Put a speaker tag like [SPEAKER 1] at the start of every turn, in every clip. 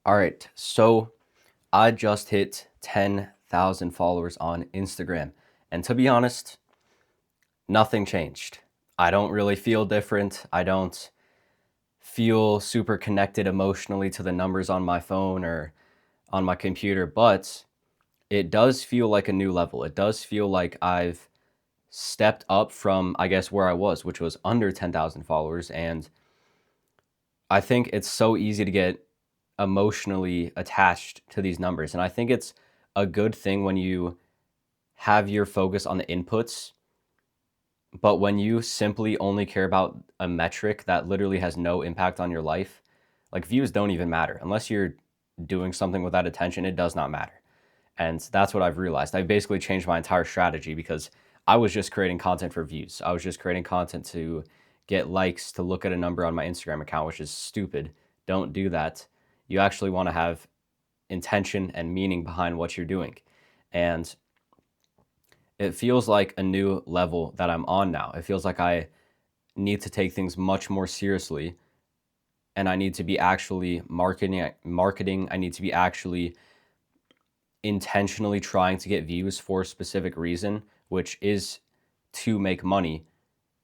[SPEAKER 1] All right, so I just hit 10,000 followers on Instagram. And to be honest, nothing changed. I don't really feel different. I don't feel super connected emotionally to the numbers on my phone or on my computer, but it does feel like a new level. It does feel like I've stepped up from, I guess, where I was, which was under 10,000 followers. And I think it's so easy to get emotionally attached to these numbers. And I think it's a good thing when you have your focus on the inputs, but when you simply only care about a metric that literally has no impact on your life, like views don't even matter. Unless you're doing something with that attention, it does not matter. And that's what I've realized. I basically changed my entire strategy because I was just creating content for views. I was just creating content to get likes, to look at a number on my Instagram account, which is stupid. Don't do that. You actually want to have intention and meaning behind what you're doing. And it feels like a new level that I'm on now. It feels like I need to take things much more seriously and I need to be actually marketing. I need to be actually intentionally trying to get views for a specific reason, which is to make money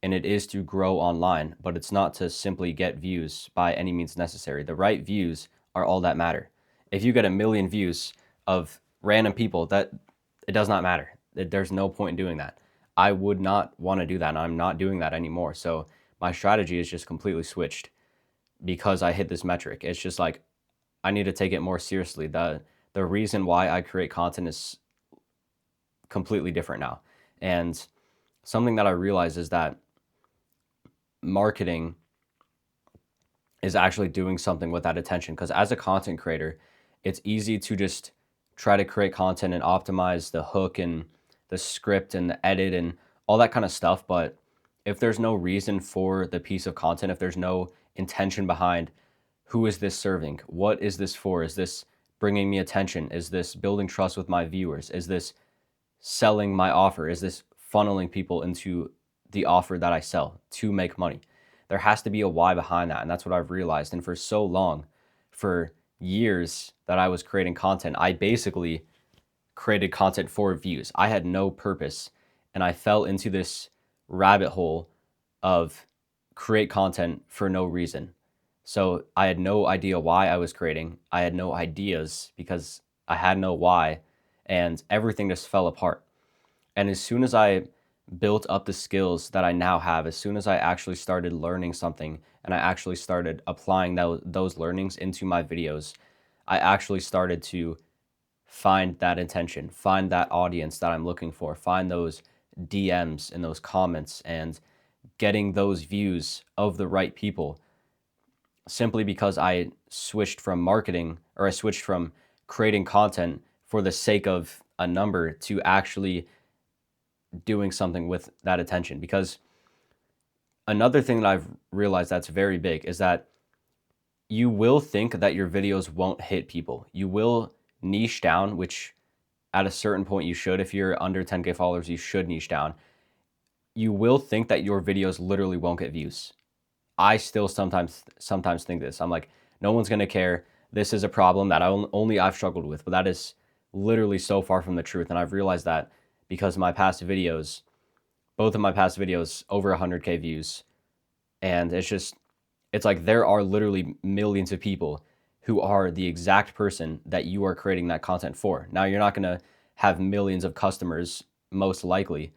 [SPEAKER 1] and it is to grow online, but it's not to simply get views by any means necessary. The right views are all that matter. If you get a million views of random people, that it does not matter. There's no point in doing that. I would not want to do that, and I'm not doing that anymore. So my strategy is just completely switched because I hit this metric. It's just like I need to take it more seriously. The reason why I create content is completely different now. And something that I realize is that marketing is actually doing something with that attention. Because as a content creator, it's easy to just try to create content and optimize the hook and the script and the edit and all that kind of stuff. But if there's no reason for the piece of content, if there's no intention behind who is this serving, what is this for? Is this bringing me attention? Is this building trust with my viewers? Is this selling my offer? Is this funneling people into the offer that I sell to make money? There has to be a why behind that. And that's what I've realized. And for so long, for years that I was creating content, I basically created content for views. I had no purpose. And I fell into this rabbit hole of create content for no reason. So I had no idea why I was creating. I had no ideas because I had no why. And everything just fell apart. And as soon as I built up the skills that I now have, as soon as I actually started learning something and I actually started applying those learnings into my videos, I actually started to find that intention, find that audience that I'm looking for, find those DMs and those comments and getting those views of the right people simply because I switched from marketing or I switched from creating content for the sake of a number to actually doing something with that attention. Because another thing that I've realized that's very big is that you will think that your videos won't hit people. You will niche down, which at a certain point you should. If you're under 10K followers, you should niche down. You will think that your videos literally won't get views. I still sometimes think this. I'm like, no one's gonna care. This is a problem that only I've struggled with, but that is literally so far from the truth. And I've realized that because my past videos, both of my past videos, over 100K views, and it's like there are literally millions of people who are the exact person that you are creating that content for. Now you're not gonna have millions of customers, most likely,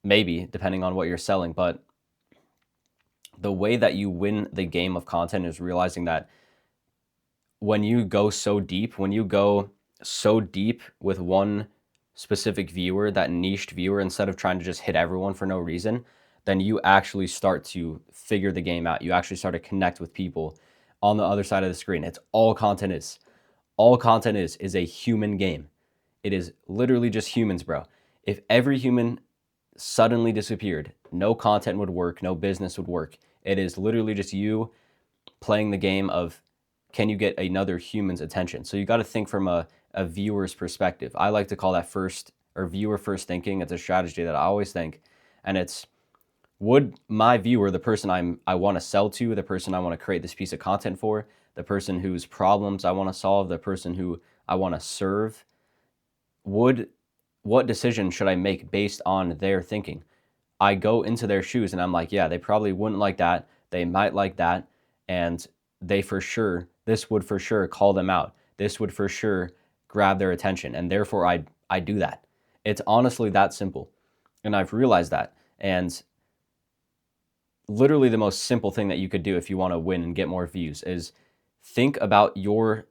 [SPEAKER 1] maybe depending on what you're selling, but the way that you win the game of content is realizing that when you go so deep, when you go so deep with one specific viewer, that niched viewer, instead of trying to just hit everyone for no reason, then you actually start to figure the game out. You actually start to connect with people on the other side of the screen. It's all content is. All content is a human game. It is literally just humans, bro. If every human suddenly disappeared, no content would work, no business would work. It is literally just you playing the game of can you get another human's attention? So you got to think from a viewer's perspective. I like to call that first or viewer first thinking. It's a strategy that I always think. And it's would my viewer, the person I want to sell to, the person I want to create this piece of content for, the person whose problems I want to solve, the person who I want to serve, what decision should I make based on their thinking? I go into their shoes and I'm like, yeah, they probably wouldn't like that. They might like that. And this would for sure call them out. This would for sure grab their attention. And therefore, I do that. It's honestly that simple. And I've realized that. And literally the most simple thing that you could do if you want to win and get more views is think about your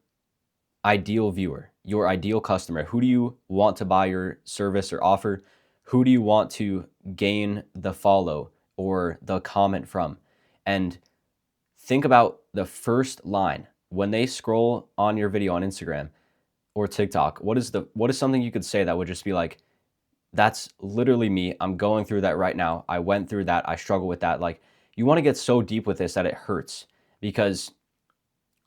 [SPEAKER 1] ideal viewer, your ideal customer. Who do you want to buy your service or offer? Who do you want to gain the follow or the comment from? And think about the first line when they scroll on your video on Instagram or TikTok. What is something you could say that would just be like, that's literally me. I'm going through that right now. I went through that. I struggle with that. Like, you want to get so deep with this that it hurts, because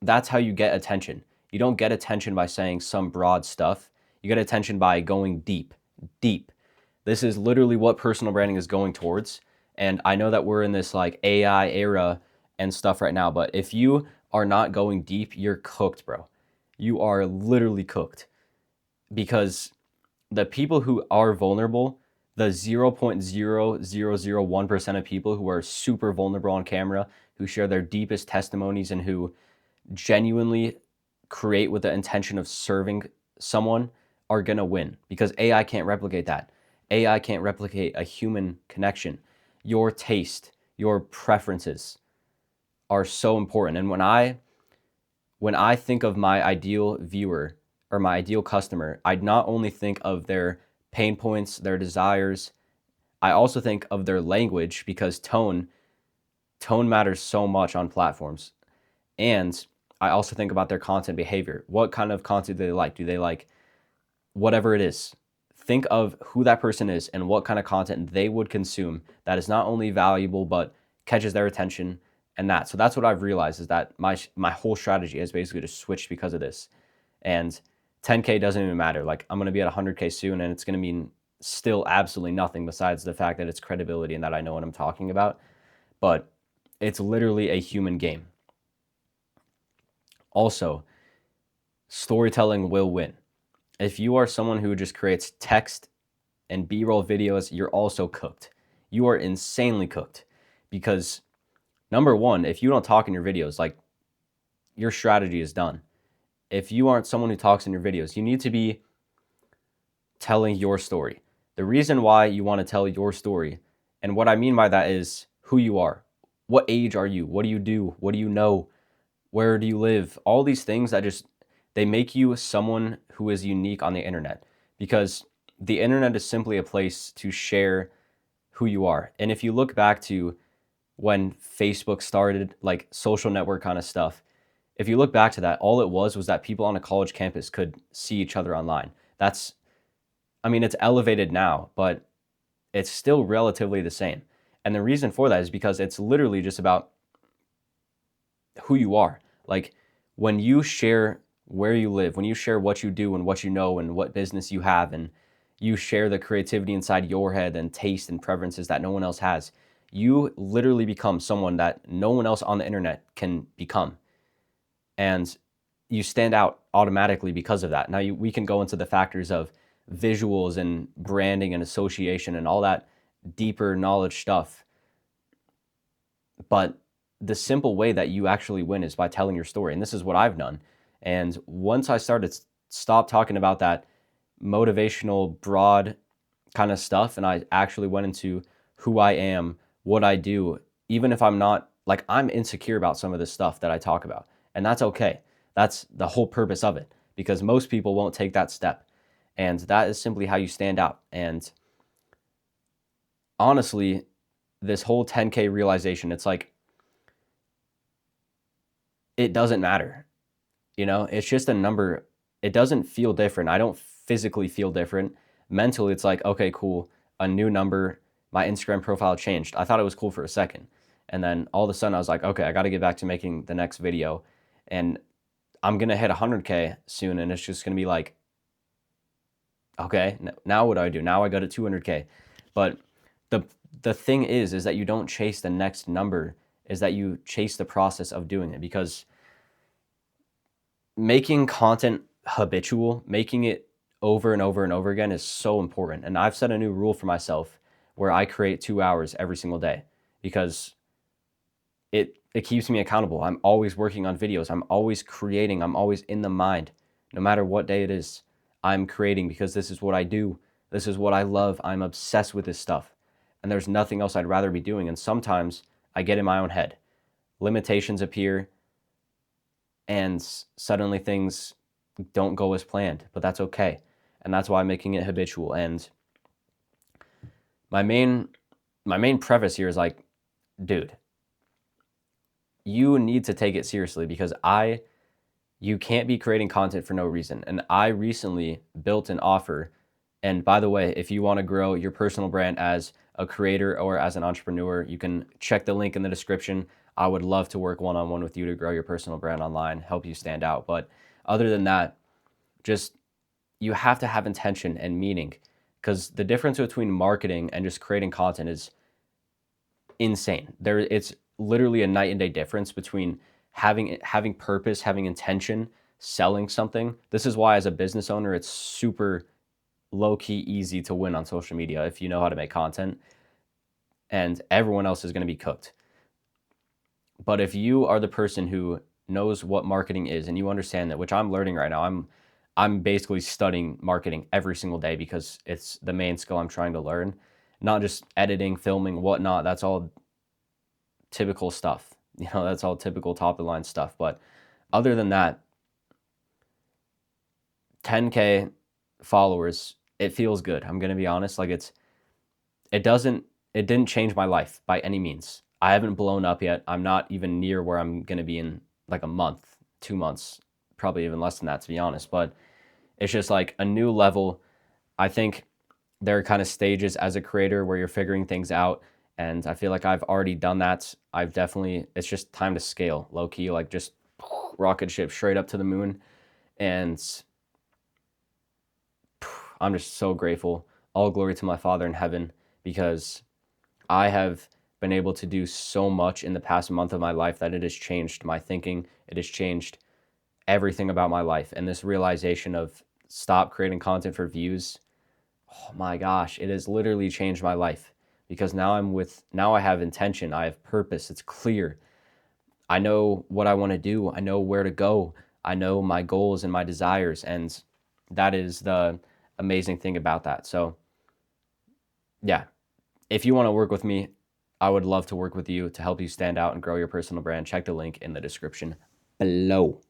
[SPEAKER 1] that's how you get attention. You don't get attention by saying some broad stuff. You get attention by going deep, deep. This is literally what personal branding is going towards. And I know that we're in this like AI era and stuff right now, but if you are not going deep, you're cooked, bro. You are literally cooked, because the people who are vulnerable, the 0.0001% of people who are super vulnerable on camera, who share their deepest testimonies and who genuinely create with the intention of serving someone, are going to win, because AI can't replicate that. AI can't replicate a human connection. Your taste, your preferences are so important. And when I think of my ideal viewer or my ideal customer, I'd not only think of their pain points, their desires, I also think of their language, because tone matters so much on platforms. And I also think about their content behavior. What kind of content do they like? Do they like whatever it is? Think of who that person is and what kind of content they would consume that is not only valuable, but catches their attention. And so that's what I've realized, is that my whole strategy has basically just switched because of this. And 10K doesn't even matter. Like, I'm going to be at 100K soon, and it's going to mean still absolutely nothing besides the fact that it's credibility and that I know what I'm talking about. But it's literally a human game. Also, storytelling will win. If you are someone who just creates text and B-roll videos, you're also cooked. You are insanely cooked, because number one, if you don't talk in your videos, like, your strategy is done. If you aren't someone who talks in your videos, you need to be telling your story. The reason why you want to tell your story, and what I mean by that is who you are. What age are you? What do you do? What do you know? Where do you live? All these things that they make you someone who is unique on the internet, because the internet is simply a place to share who you are. And if you look back to when Facebook started, like social network kind of stuff, if you look back to that, all it was that people on a college campus could see each other online. It's elevated now, but it's still relatively the same. And the reason for that is because it's literally just about who you are. Like, when you share where you live, when you share what you do and what you know and what business you have, and you share the creativity inside your head and taste and preferences that no one else has, you literally become someone that no one else on the internet can become. And you stand out automatically because of that. Now, we can go into the factors of visuals and branding and association and all that deeper knowledge stuff. But the simple way that you actually win is by telling your story. And this is what I've done. And once I stop talking about that motivational, broad kind of stuff, and I actually went into who I am, what I do, even if I'm not, like, I'm insecure about some of this stuff that I talk about. And that's okay. That's the whole purpose of it, because most people won't take that step. And that is simply how you stand out. And honestly, this whole 10K realization, it's like, it doesn't matter. It's just a number. It doesn't feel different. I don't physically feel different. Mentally, it's like, okay, cool, a new number. My Instagram profile changed. I thought it was cool for a second. And then all of a sudden I was like, okay, I got to get back to making the next video. And I'm going to hit 100K soon. And it's just going to be like, okay, now what do I do? Now I go to 200K. But the thing is that you don't chase the next number, is that you chase the process of doing it. Because making content habitual, making it over and over and over again is so important. And I've set a new rule for myself where I create 2 hours every single day because it keeps me accountable. I'm always working on videos. I'm always creating. I'm always in the mind. No matter what day it is, I'm creating because this is what I do. This is what I love. I'm obsessed with this stuff. And there's nothing else I'd rather be doing. And sometimes I get in my own head. Limitations appear and suddenly things don't go as planned, but that's okay. And that's why I'm making it habitual. And my main preface here is like, dude, you need to take it seriously because you can't be creating content for no reason. And I recently built an offer. And by the way, if you want to grow your personal brand as a creator or as an entrepreneur, you can check the link in the description. I would love to work one-on-one with you to grow your personal brand online, help you stand out. But other than that, just you have to have intention and meaning because the difference between marketing and just creating content is insane. It's literally a night and day difference between having purpose, having intention, selling something. This is why as a business owner, it's super low key easy to win on social media if you know how to make content, and everyone else is going to be cooked. But if you are the person who knows what marketing is and you understand that, which I'm learning right now, I'm basically studying marketing every single day because it's the main skill I'm trying to learn, not just editing, filming, whatnot. That's all typical stuff. That's all typical top of the line stuff. But other than that, 10K followers, it feels good. I'm going to be honest. Like it didn't change my life by any means. I haven't blown up yet. I'm not even near where I'm going to be in like a month, 2 months, probably even less than that, to be honest. But it's just like a new level. I think there are kind of stages as a creator where you're figuring things out. And I feel like I've already done that. It's just time to scale low key, like just rocket ship straight up to the moon. And I'm just so grateful. All glory to my Father in heaven because I have been able to do so much in the past month of my life that it has changed my thinking. It has changed everything about my life. And this realization of stop creating content for views, oh my gosh, it has literally changed my life because now I have intention. I have purpose. It's clear. I know what I want to do. I know where to go. I know my goals and my desires. And that is the amazing thing about that. So yeah, if you want to work with me, I would love to work with you to help you stand out and grow your personal brand. Check the link in the description below.